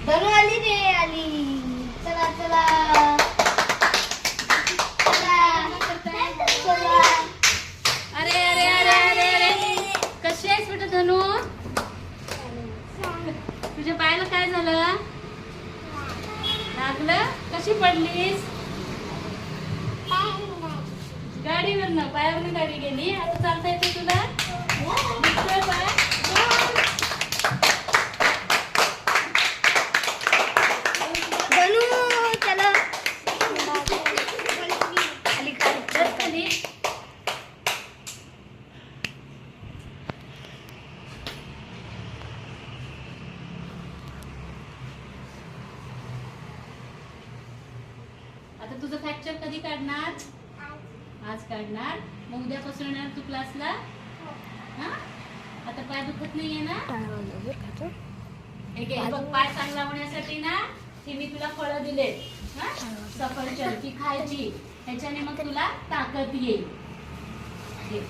धनु आली रे आली. चला चला चला. अरे अरे अरे अरे अरे कशी आहेस बेटा धनु? तुझ्या पायाला काय झालं? लागलं? कशी पडलीस? गाडीवरनं पायावरनं गाडी गेली. आता चालता येते तुला? दिसतोय पाय? धनु चला. चल खाली. आता तुझं फ्रॅक्चर कधी काढणार? आज काढणार. मग उद्यापासून येणार तू क्लासला? हा? आता पाय दुखत नाहीये ना? हे घे, बघ पाय चांगला होण्यासाठी ना ही मी तुला फळं दिले. सफरचंद ती खायची. ह्याच्याने मग तुला ताकद येईल. घे.